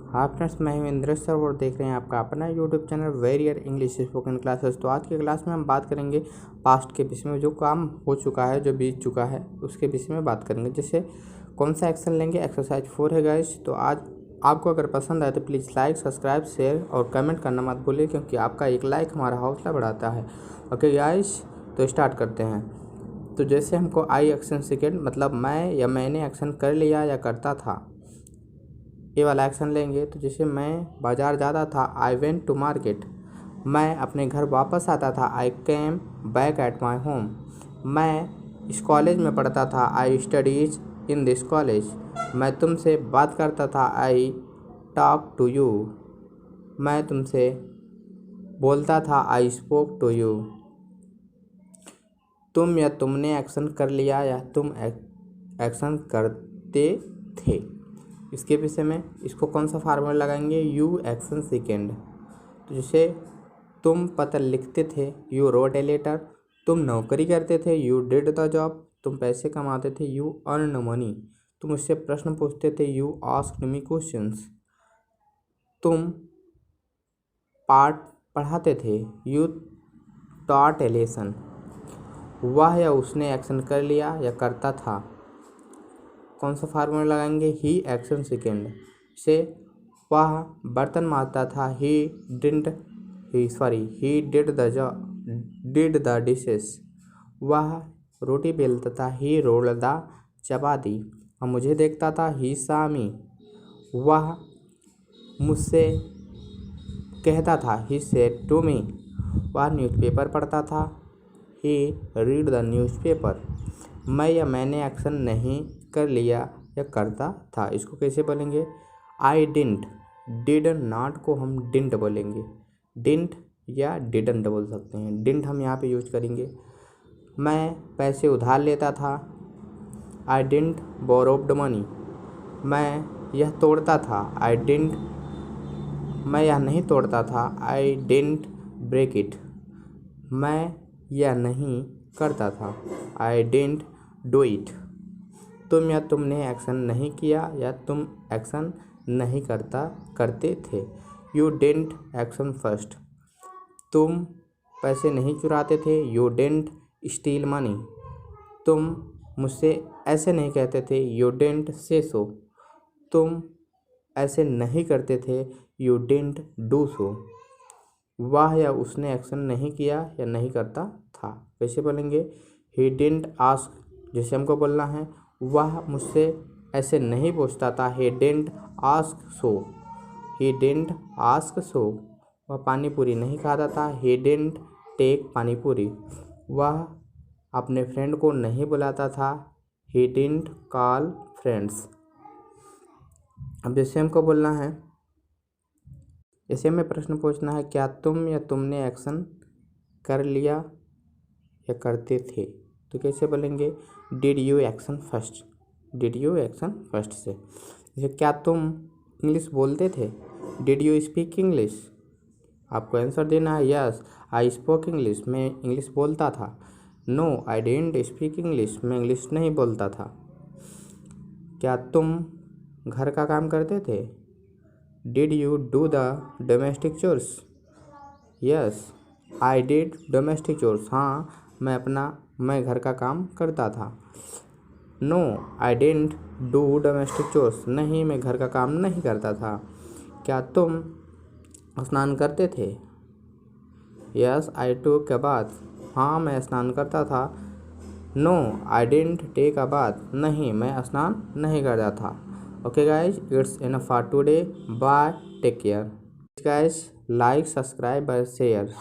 हाँ फ्रेंड्स, मैं हूं सर और देख रहे हैं आपका अपना YouTube channel warrior English spoken classes. तो आज की क्लास में हम बात करेंगे पास्ट के विषय में, जो काम हो चुका है, जो बीत चुका है, उसके विषय में बात करेंगे। जैसे कौन सा एक्शन लेंगे, एक्सरसाइज 4 है गाइस। तो आज आपको अगर पसंद आए तो प्लीज़ लाइक, सब्सक्राइब, शेयर और कमेंट करना मत भूलिए, क्योंकि आपका एक लाइक हमारा हौसला बढ़ाता है। ओके गाइस, तो स्टार्ट करते हैं। तो जैसे हमको आई एक्शन सेकेंड, मतलब मैं या मैंने एक्शन कर लिया या करता था, ये वाला एक्शन लेंगे। तो जैसे मैं बाज़ार जाता था, आई वेंट टू मार्केट। मैं अपने घर वापस आता था, I came back at my home. मैं इस कॉलेज में पढ़ता था, I studies in this college. मैं तुमसे बात करता था, आई टॉक टू यू। मैं तुमसे बोलता था, आई स्पोक टू यू। तुम या तुमने एक्शन कर लिया या तुम एक्शन करते थे, इसके विषय में इसको कौन सा फार्मूला लगाएंगे, यू एक्शन सेकेंड। तो जैसे तुम पत्र लिखते थे, यू रोट ए लेटर। तुम नौकरी करते थे, यू डिड द जॉब। तुम पैसे कमाते थे, यू अर्न मनी। तुम मुझसे प्रश्न पूछते थे, यू आस्क्ड मी क्वेश्चंस। तुम पाठ पढ़ाते थे, यू टॉट ए लेसन। वह या उसने एक्शन कर लिया या करता था, कौन सा फार्मूला लगाएंगे, ही एक्शन सेकेंड से। वह बर्तन मारता था, ही डिड द डिशेस। वह रोटी बेलता था, ही रोल्ड द चपाती। वह मुझे देखता था, ही सॉ मी। वह मुझसे कहता था, ही सेड टू मी। वह न्यूज़पेपर पढ़ता था, ही रीड द न्यूज़पेपर। मैं या मैंने एक्शन नहीं कर लिया या करता था, इसको कैसे बोलेंगे, आई डिंट। डिड नॉट को हम डिंट बोलेंगे, डिंट या डिडंट बोल सकते हैं। डिंट हम यहाँ पे यूज करेंगे। मैं पैसे उधार लेता था, आई डिंट बोरोव्ड मनी। मैं यह तोड़ता था, आई डिंट। मैं यह नहीं तोड़ता था, आई डिंट ब्रेक इट। मैं यह नहीं करता था, आई डिंट डू इट। तुम या तुमने एक्शन नहीं किया या तुम एक्शन नहीं करते थे, यू डिडंट एक्शन फर्स्ट। तुम पैसे नहीं चुराते थे, यू डिडंट स्टील मनी। तुम मुझसे ऐसे नहीं कहते थे, यू डिडंट से सो। तुम ऐसे नहीं करते थे, यू डिडंट डू सो। वह या उसने एक्शन नहीं किया या नहीं करता था, कैसे बोलेंगे, ही डिडंट आस्क। जैसे हमको बोलना है, वह मुझसे ऐसे नहीं पूछता था, he didn't ask so. He didn't ask so. वह पानी पूरी नहीं खाता था, ही डिडंट टेक पानी पूरी। वह अपने फ्रेंड को नहीं बुलाता था, ही डिडंट कॉल फ्रेंड्स। अब जैसे हमको बोलना है, जैसे हमें प्रश्न पूछना है, क्या तुम या तुमने एक्शन कर लिया या करते थे, तो कैसे बोलेंगे, did you action first. Did you action first से। जैसे क्या तुम इंग्लिश बोलते थे, डिड यू स्पीक इंग्लिश। आपको आंसर देना है, यस आई स्पोक इंग्लिश। मैं इंग्लिश बोलता था। No I didn't speak English. मैं इंग्लिश नहीं बोलता था। क्या तुम घर का काम करते थे, did you do the domestic chores. Yes I did domestic chores. हाँ, मैं घर का काम करता था। No I didn't do domestic chores. नहीं, मैं घर का काम नहीं करता था। क्या तुम स्नान करते थे, यस आई टूक अ बाथ। हाँ, मैं स्नान करता था। No I didn't take a bath. नहीं, मैं स्नान नहीं करता था। Okay guys, it's enough for today. Bye, take care guys. Like, subscribe और शेयर।